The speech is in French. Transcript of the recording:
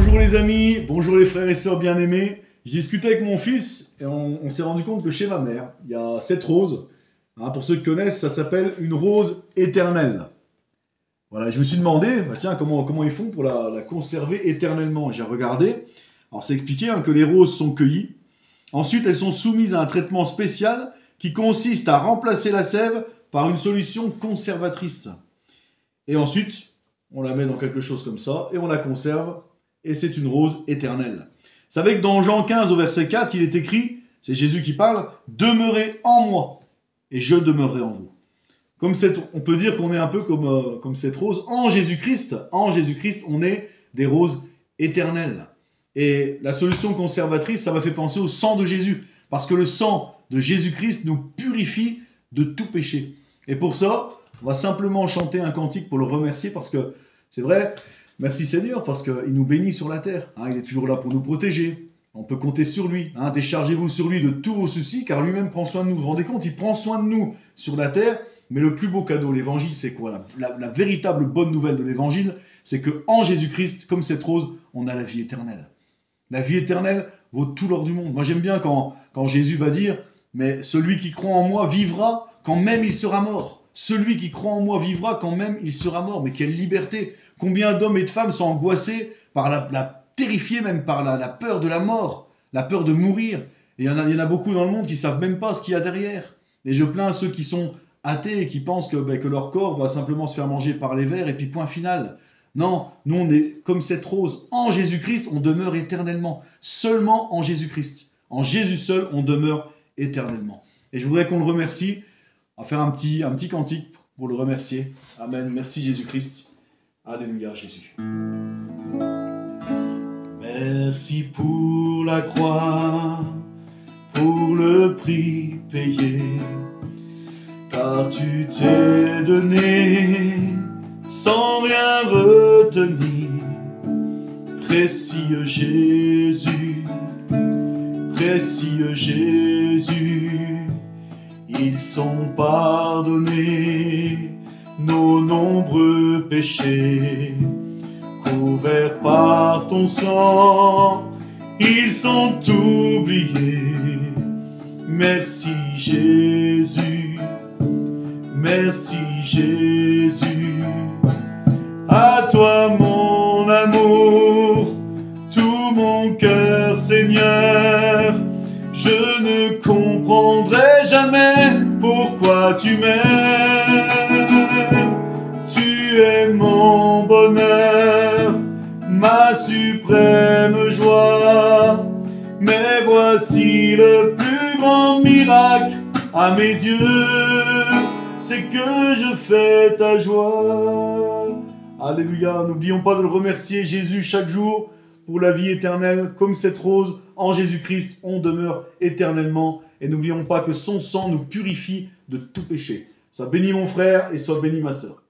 Bonjour les amis, bonjour les frères et sœurs bien-aimés. Je discutais avec mon fils et on s'est rendu compte que chez ma mère, il y a cette rose. Pour ceux qui connaissent, ça s'appelle une rose éternelle. Voilà, je me suis demandé, tiens, comment ils font pour la conserver éternellement. J'ai regardé. Alors c'est expliqué que les roses sont cueillies. Ensuite, elles sont soumises à un traitement spécial qui consiste à remplacer la sève par une solution conservatrice. Et ensuite, on la met dans quelque chose comme ça et on la conserve. Et c'est une rose éternelle. Vous savez que dans Jean 15 au verset 4, il est écrit, c'est Jésus qui parle, « Demeurez en moi et je demeurerai en vous ». On peut dire qu'on est un peu comme cette rose en Jésus-Christ. En Jésus-Christ, on est des roses éternelles. Et la solution conservatrice, ça m'a fait penser au sang de Jésus. Parce que le sang de Jésus-Christ nous purifie de tout péché. Et pour ça, on va simplement chanter un cantique pour le remercier parce que c'est vrai, merci Seigneur, parce qu'il nous bénit sur la terre. Il est toujours là pour nous protéger. On peut compter sur lui. Déchargez-vous sur lui de tous vos soucis, car lui-même prend soin de nous. Vous vous rendez compte, il prend soin de nous sur la terre. Mais le plus beau cadeau, l'évangile, c'est quoi? La véritable bonne nouvelle de l'évangile, c'est qu'en Jésus-Christ, comme cette rose, on a la vie éternelle. La vie éternelle vaut tout l'or du monde. Moi, j'aime bien quand Jésus va dire « Mais celui qui croit en moi vivra quand même il sera mort. Celui qui croit en moi vivra quand même il sera mort. » Mais quelle liberté! Combien d'hommes et de femmes sont angoissés par terrifiés même par la peur de la mort, la peur de mourir. Et il y en a beaucoup dans le monde qui ne savent même pas ce qu'il y a derrière. Et je plains ceux qui sont athées et qui pensent que leur corps va simplement se faire manger par les vers et puis point final. Non, nous on est comme cette rose. En Jésus-Christ, on demeure éternellement. Seulement en Jésus-Christ. En Jésus seul, on demeure éternellement. Et je voudrais qu'on le remercie. On va faire un petit cantique pour le remercier. Amen. Merci Jésus-Christ. Alléluia Jésus. Merci pour la croix, pour le prix payé, car tu t'es donné sans rien retenir. Précieux Jésus, précieux Jésus, ils sont pardonnés nos nombreux péchés, couverts par ton sang, ils sont oubliés. Merci Jésus, merci Jésus. À toi mon amour, tout mon cœur Seigneur, je ne comprendrai jamais pourquoi tu m'aimes. Tu es mon bonheur, ma suprême joie. Mais voici le plus grand miracle à mes yeux, c'est que je fais ta joie. Alléluia, n'oublions pas de le remercier Jésus chaque jour pour la vie éternelle. Comme cette rose, en Jésus-Christ, on demeure éternellement. Et n'oublions pas que son sang nous purifie de tout péché. Sois béni mon frère et sois béni ma sœur.